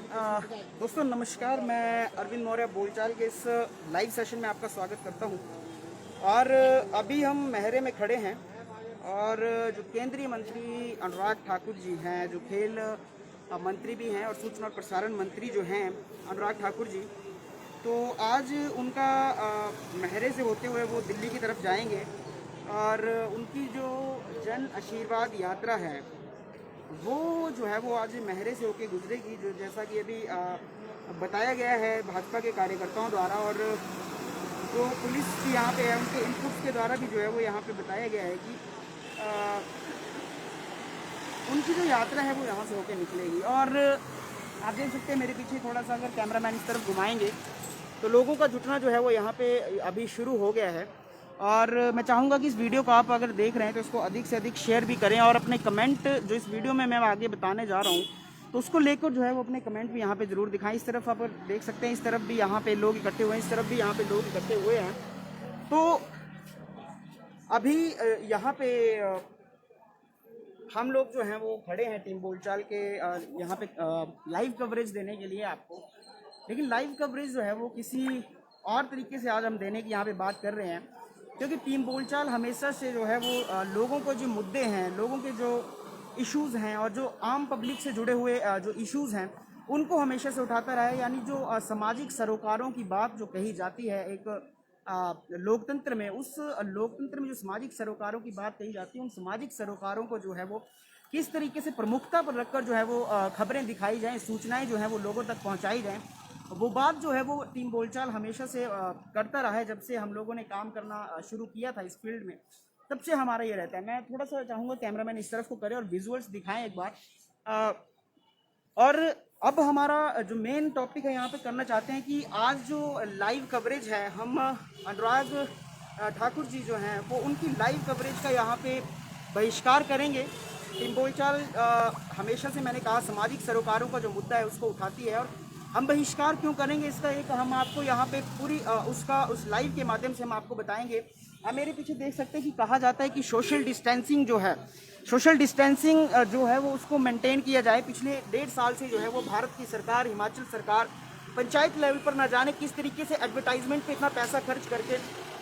अ, दोस्तों नमस्कार। मैं अरविंद मौर्य बोलचाल के इस लाइव सेशन में आपका स्वागत करता हूं। और अभी हम महरे में खड़े हैं और जो केंद्रीय मंत्री अनुराग ठाकुर जी हैं, जो खेल मंत्री भी हैं और सूचना और प्रसारण मंत्री जो हैं अनुराग ठाकुर जी, तो आज उनका महरे से होते हुए वो दिल्ली की तरफ जाएंगे। और उनकी जो जन आशीर्वाद यात्रा है वो जो है वो आज महरे से होके गुजरेगी, जो जैसा कि अभी बताया गया है भाजपा के कार्यकर्ताओं द्वारा। और जो पुलिस की यहाँ पे है उनके इनपुट्स के द्वारा भी जो है वो यहाँ पे बताया गया है कि आ, उनकी जो यात्रा है वो यहाँ से होके निकलेगी। और आप देख सकते हैं मेरे पीछे थोड़ा सा अगर कैमरामैन इस तरफ घुमाएंगे तो लोगों का जुटना जो है वो यहाँ पे अभी शुरू हो गया है। और मैं चाहूँगा कि इस वीडियो को आप अगर देख रहे हैं तो इसको अधिक से अधिक शेयर भी करें और अपने कमेंट जो इस वीडियो में मैं आगे बताने जा रहा हूँ तो उसको लेकर जो है वो अपने कमेंट भी यहाँ पे ज़रूर दिखाएं। इस तरफ आप देख सकते हैं, इस तरफ भी यहाँ पे लोग इकट्ठे हुए हैं, इस तरफ भी यहाँ पे लोग इकट्ठे हुए हैं। तो अभी यहाँ पे हम लोग जो हैं वो खड़े हैं टीम बोलचाल के यहाँ पे लाइव कवरेज देने के लिए आपको। लेकिन लाइव कवरेज जो है वो किसी और तरीके से आज हम देने की यहाँ पे बात कर रहे हैं, क्योंकि टीम बोलचाल हमेशा से जो है वो लोगों को जो मुद्दे हैं, लोगों के जो इश्यूज़ हैं और जो आम पब्लिक से जुड़े हुए जो इश्यूज़ हैं उनको हमेशा से उठाता रहा है। यानी जो सामाजिक सरोकारों की बात जो कही जाती है एक लोकतंत्र में, उस लोकतंत्र में जो सामाजिक सरोकारों की बात कही जाती है, उन सामाजिक सरोकारों को जो है वो किस तरीके से प्रमुखता पर रखकर जो है वो खबरें दिखाई जाएँ, सूचनाएँ जो हैं वो लोगों तक पहुँचाई जाएँ, वो बात जो है वो टीम बोलचाल हमेशा से करता रहा है। जब से हम लोगों ने काम करना शुरू किया था इस फील्ड में, तब से हमारा ये रहता है। मैं थोड़ा सा चाहूँगा कैमरामैन इस तरफ को करे और विजुअल्स दिखाएं एक बार। और अब हमारा जो मेन टॉपिक है यहाँ पे करना चाहते हैं कि आज जो लाइव कवरेज है, हम अनुराग ठाकुर जी जो हैं वो उनकी लाइव कवरेज का यहाँ पे बहिष्कार करेंगे। टीम बोलचाल हमेशा से, मैंने कहा, सामाजिक सरोकारों का जो मुद्दा है उसको उठाती है। और हम बहिष्कार क्यों करेंगे इसका एक हम आपको यहाँ पे पूरी उस लाइव के माध्यम से हम आपको बताएंगे। आप मेरे पीछे देख सकते हैं कि कहा जाता है कि सोशल डिस्टेंसिंग जो है, सोशल डिस्टेंसिंग जो है वो उसको मेंटेन किया जाए। पिछले 1.5 साल से जो है वो भारत की सरकार, हिमाचल सरकार पंचायत लेवल पर ना जाने किस तरीके से एडवर्टाइजमेंट पे इतना पैसा खर्च करके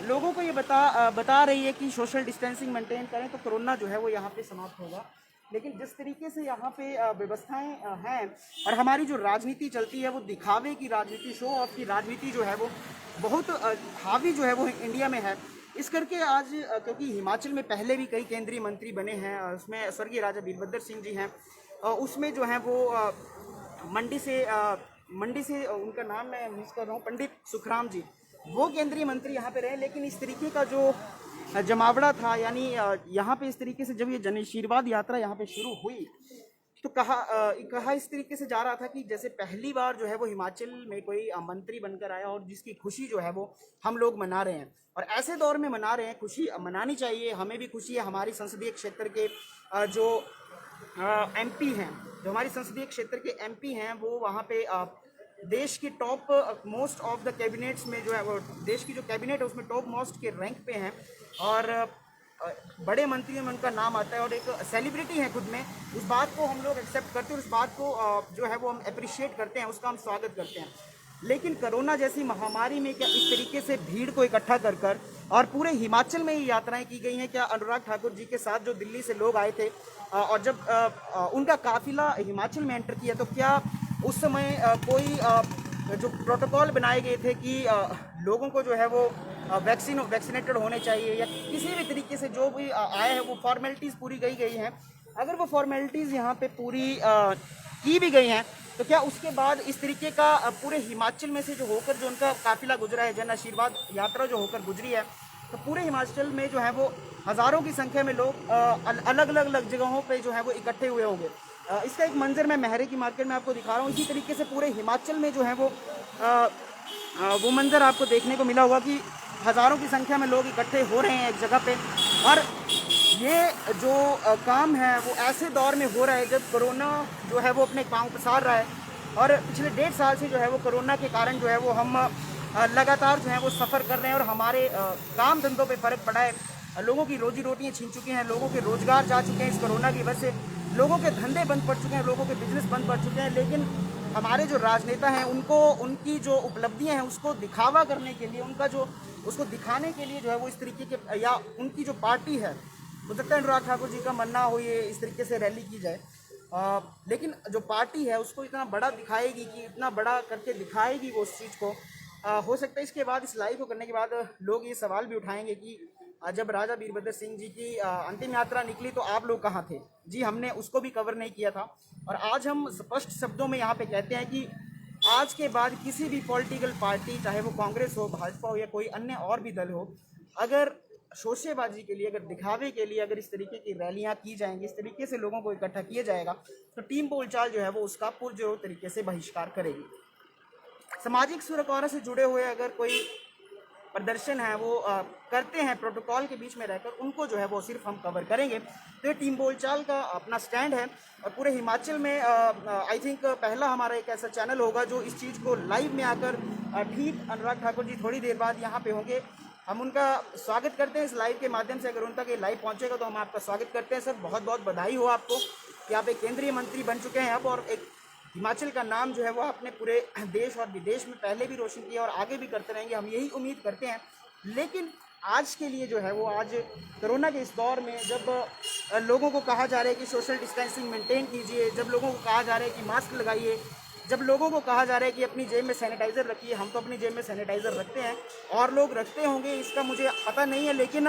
लोगों को ये बता रही है कि सोशल डिस्टेंसिंग मेंटेन करें तो कोरोना जो है वो यहाँ पे समाप्त होगा। लेकिन जिस तरीके से यहाँ पे व्यवस्थाएं हैं और हमारी जो राजनीति चलती है वो दिखावे की राजनीति, शो ऑफ की राजनीति जो है वो बहुत हावी जो है वो इंडिया में है। इस करके आज क्योंकि हिमाचल में पहले भी कई केंद्रीय मंत्री बने हैं, उसमें स्वर्गीय राजा वीरभद्र सिंह जी हैं, उसमें जो है वो मंडी से उनका नाम मैं मिस कर रहा हूँ, पंडित सुखराम जी, वो केंद्रीय मंत्री यहाँ पे रहे। लेकिन इस तरीके का जो जमावड़ा था, यानी यहाँ पे इस तरीके से जब ये जन आशीर्वाद यात्रा यहाँ पे शुरू हुई तो कहा इस तरीके से जा रहा था कि जैसे पहली बार जो है वो हिमाचल में कोई मंत्री बनकर आया और जिसकी खुशी जो है वो हम लोग मना रहे हैं। और ऐसे दौर में मना रहे हैं, खुशी मनानी चाहिए, हमें भी खुशी है। हमारी संसदीय क्षेत्र के जो एमपी हैं, जो हमारी संसदीय क्षेत्र के एमपी हैं, वो वहाँ पे देश की top most of the cabinets में जो है वो देश की जो कैबिनेट है उसमें टॉप मोस्ट के रैंक पे हैं और बड़े मंत्रियों में उनका नाम आता है और एक सेलिब्रिटी है खुद में। उस बात को हम लोग एक्सेप्ट करते हैं, उस बात को जो है वो हम अप्रिशिएट करते हैं, उसका हम स्वागत करते हैं। लेकिन कोरोना जैसी महामारी में क्या इस तरीके से भीड़ को इकट्ठा कर और पूरे हिमाचल में ही यात्राएं की गई हैं? क्या अनुराग ठाकुर जी के साथ जो दिल्ली से लोग आए थे और जब उनका काफिला हिमाचल में एंटर किया तो क्या उस समय कोई जो प्रोटोकॉल बनाए गए थे कि लोगों को जो है वो वैक्सीनेटेड होने चाहिए या किसी भी तरीके से जो भी आए हैं वो फॉर्मेलिटीज़ पूरी गई हैं? अगर वो फॉर्मेलिटीज़ यहाँ पे पूरी की भी गई हैं तो क्या उसके बाद इस तरीके का पूरे हिमाचल में से जो होकर जो उनका काफिला गुजरा है, जन आशीर्वाद यात्रा जो होकर गुजरी है, तो पूरे हिमाचल में जो है वो हज़ारों की संख्या में लोग अलग अलग जगहों पे जो है वो इकट्ठे हुए होंगे। इसका एक मंजर मैं महरे की मार्केट में आपको दिखा रहा हूँ। इसी तरीके से पूरे हिमाचल में जो है वो मंजर आपको देखने को मिला होगा कि हज़ारों की संख्या में लोग इकट्ठे हो रहे हैं एक जगह पे। और ये जो काम है वो ऐसे दौर में हो रहा है जब कोरोना जो है वो अपने पाँव पसार रहा है और पिछले 1.5 साल से जो है वो कोरोना के कारण जो है वो हम लगातार जो है वो सफ़र कर रहे हैं और हमारे काम धंधों पे फ़र्क पड़ा है। लोगों की रोजी रोटियाँ छीन चुकी हैं, लोगों के रोज़गार जा चुके हैं इस कोरोना की वजह से, लोगों के धंधे बंद पड़ चुके हैं, लोगों के बिजनेस बंद पड़ चुके हैं। लेकिन हमारे जो राजनेता हैं उनको उनकी जो उपलब्धियां हैं उसको दिखावा करने के लिए, उनका जो उसको दिखाने के लिए जो है वो इस तरीके के, या उनकी जो पार्टी है, हो सकता है अनुराग ठाकुर जी का मन ना हो ये इस तरीके से रैली की जाए, लेकिन जो पार्टी है उसको इतना बड़ा दिखाएगी कि इतना बड़ा करके दिखाएगी वो उस चीज़ को। हो सकता है इसके बाद, इस लाइव को करने के बाद लोग ये सवाल भी उठाएंगे कि जब राजा वीरभद्र सिंह जी की अंतिम यात्रा निकली तो आप लोग कहाँ थे? जी, हमने उसको भी कवर नहीं किया था। और आज हम स्पष्ट शब्दों में यहाँ पे कहते हैं कि आज के बाद किसी भी पॉलिटिकल पार्टी, चाहे वो कांग्रेस हो, भाजपा हो या कोई अन्य और भी दल हो, अगर शोशेबाजी के लिए, अगर दिखावे के लिए अगर इस तरीके की रैलियां की जाएंगी, इस तरीके से लोगों को इकट्ठा किया जाएगा, तो टीम बोलचाल जो है वो उसका पुरजोर तरीके से बहिष्कार करेगी। सामाजिक सुरक्षा से जुड़े हुए अगर कोई प्रदर्शन है वो करते हैं प्रोटोकॉल के बीच में रहकर, उनको जो है वो सिर्फ हम कवर करेंगे। तो ये टीम बोलचाल का अपना स्टैंड है। और पूरे हिमाचल में आई थिंक पहला हमारा एक ऐसा चैनल होगा जो इस चीज़ को लाइव में आकर, ठीक अनुराग ठाकुर जी थोड़ी देर बाद यहाँ पे होंगे, हम उनका स्वागत करते हैं इस लाइव के माध्यम से। अगर उन तक ये लाइव पहुँचेगा तो हम आपका स्वागत करते हैं। सर, बहुत बहुत बधाई हो आपको कि आप एक केंद्रीय मंत्री बन चुके हैं अब, और एक हिमाचल का नाम जो है वो आपने पूरे देश और विदेश में पहले भी रोशन किया और आगे भी करते रहेंगे, हम यही उम्मीद करते हैं। लेकिन आज के लिए जो है वो, आज कोरोना के इस दौर में जब लोगों को कहा जा रहा है कि सोशल डिस्टेंसिंग मेंटेन कीजिए, जब लोगों को कहा जा रहा है कि मास्क लगाइए, जब लोगों को कहा जा रहा है कि अपनी जेब में सैनिटाइज़र रखिए, हम तो अपनी जेब में सैनिटाइज़र रखते हैं और लोग रखते होंगे, इसका मुझे पता नहीं है, लेकिन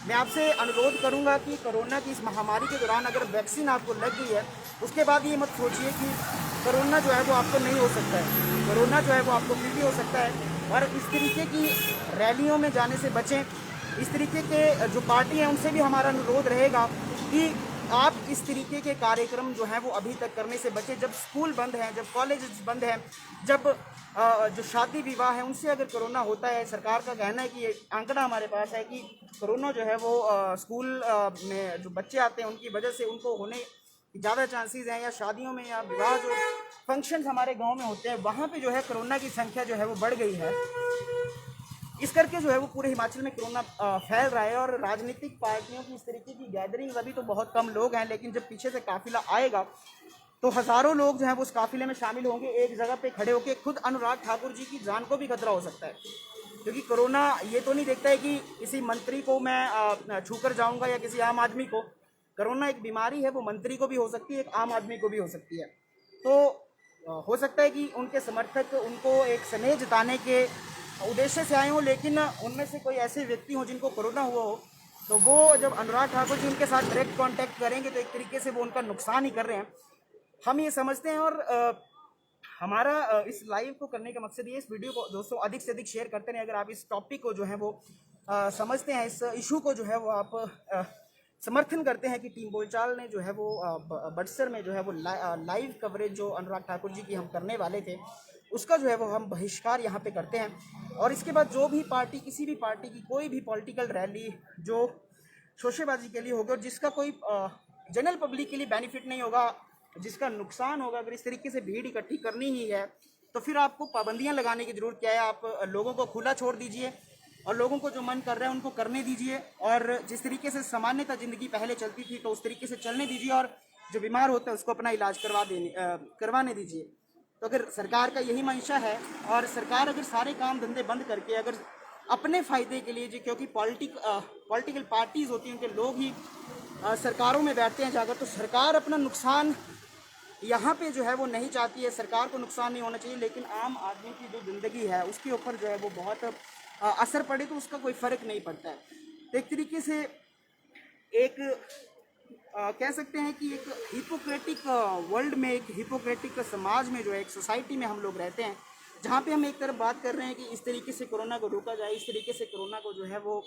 मैं आपसे अनुरोध करूंगा कि कोरोना की इस महामारी के दौरान अगर वैक्सीन आपको लग गई है, उसके बाद ये मत सोचिए कि कोरोना जो है वो आपको नहीं हो सकता है। कोरोना जो है वो आपको फिर भी हो सकता है। और इस तरीके की रैलियों में जाने से बचें। इस तरीके के जो पार्टी हैं उनसे भी हमारा अनुरोध रहेगा कि आप इस तरीके के कार्यक्रम जो हैं वो अभी तक करने से बचें। जब स्कूल बंद हैं, जब कॉलेज बंद हैं, जब जो शादी विवाह है उनसे अगर कोरोना होता है, सरकार का कहना है कि ये आंकड़ा हमारे पास है कि कोरोना जो है वो स्कूल में जो बच्चे आते हैं उनकी वजह से उनको होने की ज़्यादा चांसेस हैं, या शादियों में या विवाह जो फंक्शंस हमारे गांव में होते हैं वहाँ पे जो है कोरोना की संख्या जो है वो बढ़ गई है। इस करके जो है वो पूरे हिमाचल में कोरोना फैल रहा है। और राजनीतिक पार्टियों की इस तरीके की गैदरिंग, अभी तो बहुत कम लोग हैं, लेकिन जब पीछे से काफिला आएगा तो हज़ारों लोग जो हैं वो उस काफिले में शामिल होंगे, एक जगह पे खड़े होकर। खुद अनुराग ठाकुर जी की जान को भी खतरा हो सकता है, क्योंकि कोरोना ये तो नहीं देखता है कि किसी मंत्री को मैं छू कर जाऊँगा या किसी आम आदमी को। कोरोना एक बीमारी है, वो मंत्री को भी हो सकती है, एक आम आदमी को भी हो सकती है। तो हो सकता है कि उनके समर्थक उनको एक स्नेह जताने के उद्देश्य से आए हों, लेकिन उनमें से कोई ऐसे व्यक्ति हों जिनको कोरोना हुआ हो, तो वो जब अनुराग ठाकुर जी उनके साथ डायरेक्ट कांटेक्ट करेंगे तो एक तरीके से वो उनका नुकसान ही कर रहे हैं, हम ये समझते हैं। और हमारा इस लाइव को करने का मकसद ये, इस वीडियो को दोस्तों अधिक से अधिक शेयर करते रहें। अगर आप इस टॉपिक को जो है वो समझते हैं, इस इशू को जो है वो आप समर्थन करते हैं कि टीम बोलचाल ने जो है वो बड़सर में जो है वो लाइव कवरेज जो अनुराग ठाकुर जी की हम करने वाले थे, उसका जो है वो हम बहिष्कार यहाँ पे करते हैं। और इसके बाद जो भी पार्टी, किसी भी पार्टी की कोई भी पॉलिटिकल रैली जो शोशेबाजी के लिए होगी और जिसका कोई जनरल पब्लिक के लिए बेनिफिट नहीं होगा, जिसका नुकसान होगा, अगर इस तरीके से भीड़ इकट्ठी करनी ही है तो फिर आपको पाबंदियां लगाने की जरूरत क्या है। आप लोगों को खुला छोड़ दीजिए और लोगों को जो मन कर रहा है उनको करने दीजिए, और जिस तरीके से सामान्यतः ज़िंदगी पहले चलती थी तो उस तरीके से चलने दीजिए, और जो बीमार होता है उसको अपना इलाज करवाने दीजिए। तो अगर सरकार का यही मंशा है, और सरकार अगर सारे काम धंधे बंद करके अगर अपने फ़ायदे के लिए, क्योंकि पॉलिटिकल पार्टीज़ होती हैं, उनके लोग ही सरकारों में बैठते हैं जाकर, तो सरकार अपना नुकसान यहाँ पे जो है वो नहीं चाहती है। सरकार को नुकसान नहीं होना चाहिए, लेकिन आम आदमी की जो ज़िंदगी है उसके ऊपर जो है वो बहुत असर पड़े तो उसका कोई फ़र्क नहीं पड़ता है। तो एक तरीके से एक कह सकते हैं कि एक हिपोक्रेटिक वर्ल्ड में, एक हिपोक्रेटिक समाज में, जो है एक सोसाइटी में हम लोग रहते हैं, जहाँ पे हम एक तरफ बात कर रहे हैं कि इस तरीके से कोरोना को रोका जाए, इस तरीके से कोरोना को जो है वो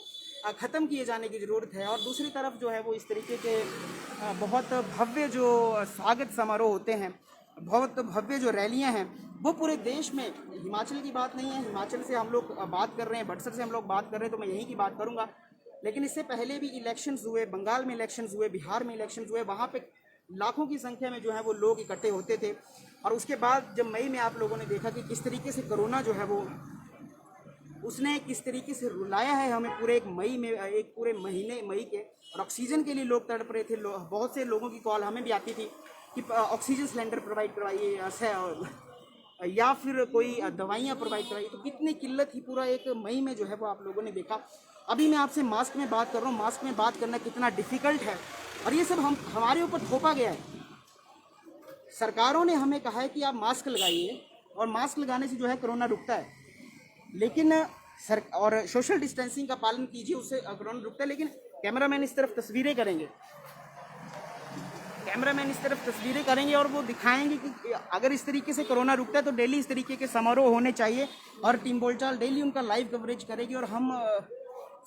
ख़त्म किए जाने की ज़रूरत है, और दूसरी तरफ जो है वो इस तरीके के बहुत भव्य जो स्वागत समारोह होते हैं, बहुत भव्य जो रैलियां हैं, वो पूरे देश में, हिमाचल की बात नहीं है, हिमाचल से हम लोग बात कर रहे हैं, बड़सर से हम लोग बात कर रहे हैं, तो मैं यहीं की बात करूंगा। लेकिन इससे पहले भी इलेक्शंस हुए, बंगाल में इलेक्शंस हुए, बिहार में इलेक्शंस हुए, वहाँ पे लाखों की संख्या में जो है वो लोग इकट्ठे होते थे। और उसके बाद जब मई में आप लोगों ने देखा कि किस तरीके से कोरोना जो है वो उसने किस तरीके से रुलाया है हमें पूरे एक मई में, एक पूरे महीने मई के, और ऑक्सीजन के लिए लोग तड़प रहे थे। बहुत से लोगों की कॉल हमें भी आती थी कि ऑक्सीजन सिलेंडर प्रोवाइड करवाइए, या फिर कोई दवाइयाँ प्रोवाइड कराई, तो कितनी किल्लत ही पूरा एक मई में जो है वो आप लोगों ने देखा। अभी मैं आपसे मास्क में बात कर रहा हूँ, मास्क में बात करना कितना डिफ़िकल्ट है, और ये सब हमारे ऊपर थोपा गया है। सरकारों ने हमें कहा है कि आप मास्क लगाइए, और मास्क लगाने से जो है कोरोना रुकता है, लेकिन और सोशल डिस्टेंसिंग का पालन कीजिए, उससे कोरोना रुकता है। लेकिन कैमरामैन इस तरफ तस्वीरें करेंगे, कैमरामैन इस तरफ तस्वीरें करेंगे और वो दिखाएंगे कि अगर इस तरीके से कोरोना रुकता है तो डेली इस तरीके के समारोह होने चाहिए, और टीम बोलचाल डेली उनका लाइव कवरेज करेगी, और हम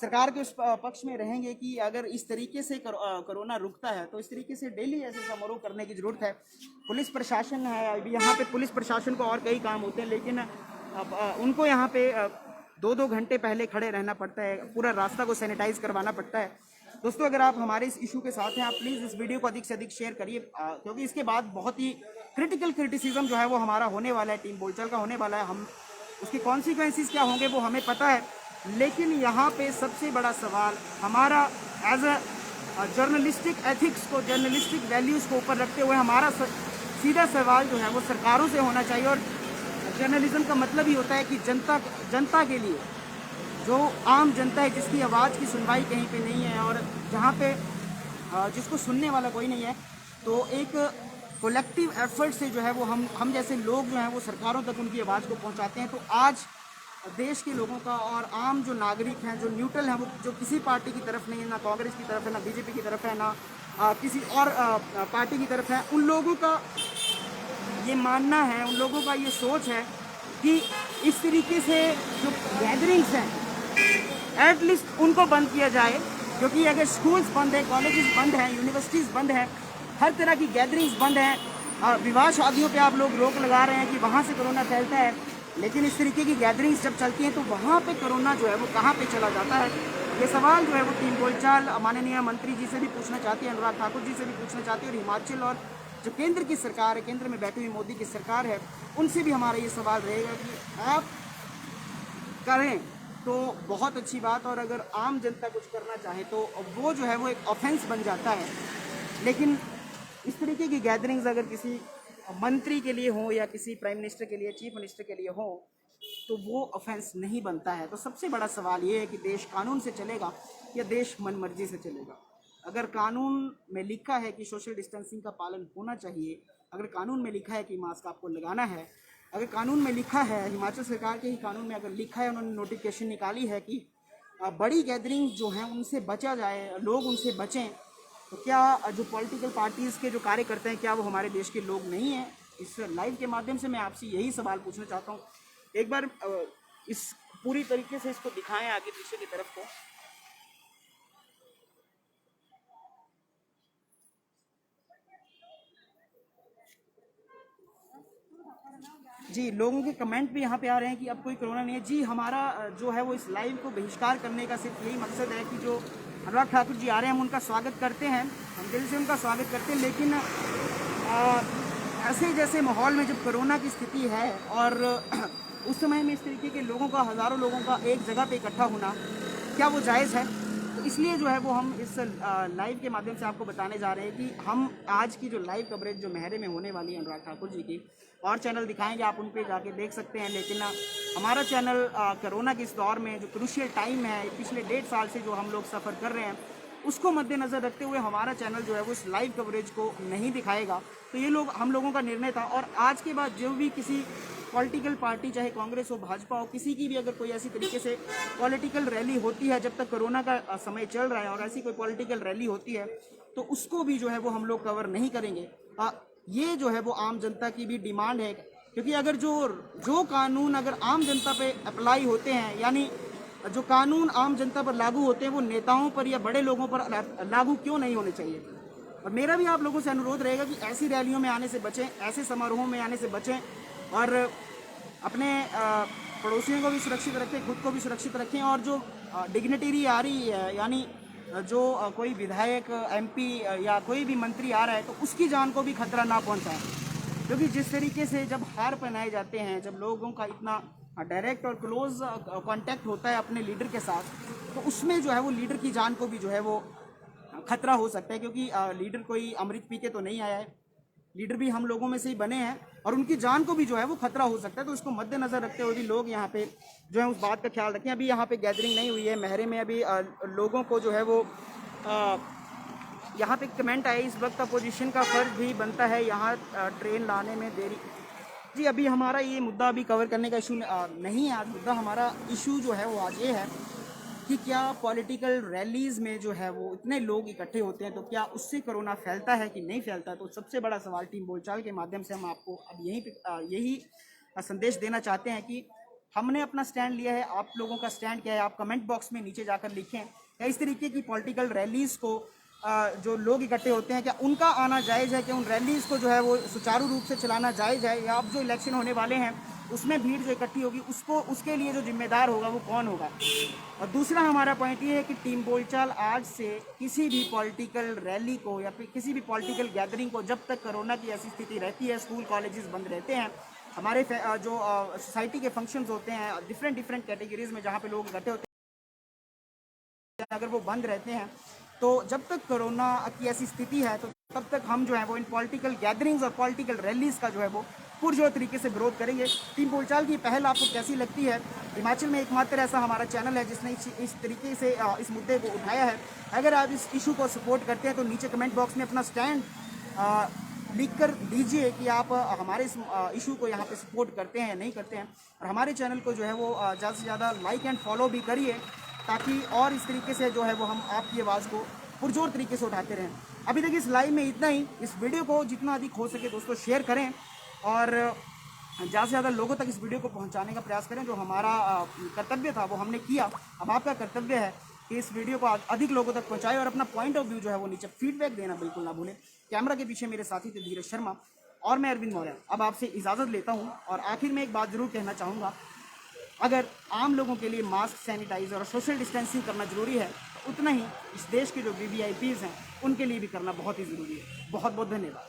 सरकार के उस पक्ष में रहेंगे कि अगर इस तरीके से कोरोना रुकता है तो इस तरीके से डेली ऐसे समारोह करने की ज़रूरत है। पुलिस प्रशासन है, अभी यहाँ पे पुलिस प्रशासन को और कई काम होते हैं, लेकिन अब उनको यहाँ पे 2-2 घंटे पहले खड़े रहना पड़ता है, पूरा रास्ता को सैनिटाइज करवाना पड़ता है। दोस्तों, अगर आप हमारे इस इशू के साथ हैं, आप प्लीज़ इस वीडियो को अधिक से अधिक शेयर करिए, क्योंकि इसके बाद बहुत ही क्रिटिकल क्रिटिसिज्म जो है वो हमारा होने वाला है, टीम बोलचाल का होने वाला है। हम उसके कॉन्सिक्वेंसेस क्या होंगे वो हमें पता है, लेकिन यहाँ पे सबसे बड़ा सवाल हमारा एज अ जर्नलिस्टिक एथिक्स को, जर्नलिस्टिक वैल्यूज़ को ऊपर रखते हुए हमारा सीधा सवाल जो है वो सरकारों से होना चाहिए। और जर्नलिज्म का मतलब ही होता है कि जनता के लिए, जो आम जनता है जिसकी आवाज़ की सुनवाई कहीं पे नहीं है, और जहाँ पे जिसको सुनने वाला कोई नहीं है, तो एक कलेक्टिव एफर्ट से जो है वो हम जैसे लोग जो हैं वो सरकारों तक उनकी आवाज़ को पहुँचाते हैं। तो आज देश के लोगों का और आम जो नागरिक हैं, जो न्यूट्रल हैं, वो जो किसी पार्टी की तरफ नहीं है, ना कांग्रेस की तरफ है, ना बीजेपी की तरफ है, ना किसी और पार्टी की तरफ है, उन लोगों का ये मानना है, उन लोगों का ये सोच है कि इस तरीके से जो गैदरिंग्स हैं एटलीस्ट उनको बंद किया जाए, क्योंकि अगर स्कूल्स बंद है, कॉलेजेस बंद हैं, यूनिवर्सिटीज़ बंद हैं, हर तरह की गैदरिंग्स बंद हैं, विवाह शादियों पे आप लोग रोक लगा रहे हैं कि वहाँ से कोरोना फैलता है, लेकिन इस तरीके की गैदरिंग्स जब चलती हैं तो वहाँ पे कोरोना जो है वो कहाँ पे चला जाता है। ये सवाल जो है वो टीम बोलचाल माननीय मंत्री जी से भी पूछना चाहती है, अनुराग ठाकुर जी से भी पूछना चाहती है, और हिमाचल और जो केंद्र की सरकार है, केंद्र में बैठी हुई मोदी की सरकार है, उनसे भी हमारा ये सवाल रहेगा कि आप करें तो बहुत अच्छी बात, और अगर आम जनता कुछ करना चाहे तो वो जो है वो एक ऑफेंस बन जाता है। लेकिन इस तरीके की गैदरिंग्स अगर किसी मंत्री के लिए हो, या किसी प्राइम मिनिस्टर के लिए, चीफ मिनिस्टर के लिए हो, तो वो ऑफेंस नहीं बनता है। तो सबसे बड़ा सवाल ये है कि देश कानून से चलेगा या देश मनमर्जी से चलेगा। अगर कानून में लिखा है कि सोशल डिस्टेंसिंग का पालन होना चाहिए, अगर कानून में लिखा है कि मास्क आपको लगाना है, अगर कानून में लिखा है, हिमाचल सरकार के ही कानून में अगर लिखा है, उन्होंने नोटिफिकेशन निकाली है कि बड़ी गैदरिंग जो हैं उनसे बचा जाए, लोग उनसे बचें, तो क्या जो पॉलिटिकल पार्टीज़ के जो कार्यकर्ता हैं, क्या वो हमारे देश के लोग नहीं हैं? इस लाइव के माध्यम से मैं आपसे यही सवाल पूछना चाहता हूँ। एक बार इस पूरी तरीके से इसको दिखाएं आगे पीछे की तरफ को। जी, लोगों के कमेंट भी यहाँ पे आ रहे हैं कि अब कोई कोरोना नहीं है। जी, हमारा जो है वो इस लाइव को बहिष्कार करने का सिर्फ यही मकसद है कि जो अनुराग ठाकुर जी आ रहे हैं हम उनका स्वागत करते हैं, हम दिल से उनका स्वागत करते हैं, लेकिन ऐसे जैसे माहौल में जब कोरोना की स्थिति है और उस समय में इस तरीके के लोगों का, हज़ारों लोगों का एक जगह पे इकट्ठा होना, क्या वो जायज़ है? तो इसलिए जो है वो हम इस लाइव के माध्यम से आपको बताने जा रहे हैं कि हम आज की जो लाइव कवरेज जो महरे में होने वाली है अनुराग ठाकुर जी की, और चैनल दिखाएंगे, आप उन पे जाके देख सकते हैं, लेकिन हमारा चैनल कोरोना के इस दौर में जो क्रूशियल टाइम है, पिछले 1.5 साल से जो हम लोग सफ़र कर रहे हैं, उसको मद्देनज़र रखते हुए हमारा चैनल जो है वो इस लाइव कवरेज को नहीं दिखाएगा। तो ये हम लोगों का निर्णय था, और आज के बाद जो भी किसी पॉलिटिकल पार्टी, चाहे कांग्रेस हो, भाजपा हो, किसी की भी अगर कोई ऐसी तरीके से पॉलिटिकल रैली होती है, जब तक कोरोना का समय चल रहा है और ऐसी कोई पॉलिटिकल रैली होती है, तो उसको भी जो है वो हम लोग कवर नहीं करेंगे। ये जो है वो आम जनता की भी डिमांड है, क्योंकि अगर जो कानून अगर आम जनता पे अप्लाई होते हैं, यानी जो कानून आम जनता पर लागू होते हैं, वो नेताओं पर या बड़े लोगों पर लागू क्यों नहीं होने चाहिए। और मेरा भी आप लोगों से अनुरोध रहेगा कि ऐसी रैलियों में आने से बचें, ऐसे समारोहों में आने से बचें, और अपने पड़ोसियों को भी सुरक्षित रखें, खुद को भी सुरक्षित रखें, और जो डिग्निटरी आ रही है, यानी जो कोई विधायक, एमपी या कोई भी मंत्री आ रहा है, तो उसकी जान को भी खतरा ना पहुंचाए, क्योंकि जिस तरीके से जब हार पहनाए जाते हैं, जब लोगों का इतना डायरेक्ट और क्लोज कांटेक्ट होता है अपने लीडर के साथ, तो उसमें जो है वो लीडर की जान को भी जो है वो खतरा हो सकता है, क्योंकि लीडर कोई अमृत पी के तो नहीं आया है, लीडर भी हम लोगों में से ही बने हैं और उनकी जान को भी जो है वो खतरा हो सकता है, तो इसको मद्देनजर रखते हुए भी लोग यहाँ पे जो है उस बात का ख्याल रखें। अभी यहाँ पे गैदरिंग नहीं हुई है महरे में, अभी लोगों को जो है वो यहाँ पे कमेंट आए, इस वक्त अपोजिशन का फर्ज भी बनता है यहाँ ट्रेन लाने में देरी। जी अभी हमारा ये मुद्दा अभी कवर करने का इशू नहीं है आज। मुद्दा हमारा इशू जो है वो आज ये है कि क्या पॉलिटिकल रैलीज़ में जो है वो इतने लोग इकट्ठे होते हैं तो क्या उससे कोरोना फैलता है कि नहीं फैलता। तो सबसे बड़ा सवाल टीम बोलचाल के माध्यम से हम आपको अब यही संदेश देना चाहते हैं कि हमने अपना स्टैंड लिया है, आप लोगों का स्टैंड क्या है आप कमेंट बॉक्स में नीचे जाकर लिखें। क्या इस तरीके की पॉलिटिकल रैलीज़ को जो लोग इकट्ठे होते हैं क्या उनका आना जायज़ है, कि उन रैलीज़ को जो है वो सुचारू रूप से चलाना जायज़ है, या अब जो इलेक्शन होने वाले हैं उसमें भीड़ जो इकट्ठी होगी उसके लिए जो जिम्मेदार होगा वो कौन होगा। और दूसरा हमारा पॉइंट ये है कि टीम बोलचाल आज से किसी भी पॉलिटिकल रैली को या फिर किसी भी पॉलिटिकल गैदरिंग को, जब तक कोरोना की ऐसी स्थिति रहती है, स्कूल कॉलेजेस बंद रहते हैं, हमारे जो सोसाइटी के फंक्शंस होते हैं डिफरेंट कैटेगरीज में जहाँ पे लोग इकट्ठे होते हैं, अगर वो बंद रहते हैं तो जब तक कोरोना की ऐसी स्थिति है तो तब तक हम जो है वो इन पॉलिटिकल गैदरिंग्स और पॉलिटिकल रैलीज़ का जो है वो पुरजोर तरीके से विरोध करेंगे। टीम बोलचाल की पहल आपको कैसी लगती है? हिमाचल में एकमात्र ऐसा हमारा चैनल है जिसने इस तरीके से इस मुद्दे को उठाया है। अगर आप इस इशू को सपोर्ट करते हैं तो नीचे कमेंट बॉक्स में अपना स्टैंड लिख कर दीजिए कि आप हमारे इस इशू को यहाँ पे सपोर्ट करते हैं या नहीं करते हैं। और हमारे चैनल को जो है वो ज़्यादा से ज़्यादा लाइक एंड फॉलो भी करिए, ताकि और इस तरीके से जो है वो हम आपकी आवाज़ को पुरजोर तरीके से उठाते रहें। अभी तक इस लाइव में इतना ही। इस वीडियो को जितना अधिक हो सके दोस्तों शेयर करें और ज़्यादा से ज़्यादा लोगों तक इस वीडियो को पहुंचाने का प्रयास करें। जो हमारा कर्तव्य था वो हमने किया, अब आपका कर्तव्य है कि इस वीडियो को अधिक लोगों तक पहुंचाएं और अपना पॉइंट ऑफ व्यू जो है वो नीचे फीडबैक देना बिल्कुल ना भूलें। कैमरा के पीछे मेरे साथी थे धीरज शर्मा और मैं अरविंद मौर्य। अब आपसे इजाज़त लेता हूँ और आखिर में एक बात ज़रूर कहना चाहूँगा, अगर आम लोगों के लिए मास्क, सैनिटाइजर और सोशल डिस्टेंसिंग करना ज़रूरी है तो उतना ही इस देश के जो VVIPs हैं उनके लिए भी करना बहुत ही ज़रूरी है। बहुत बहुत धन्यवाद।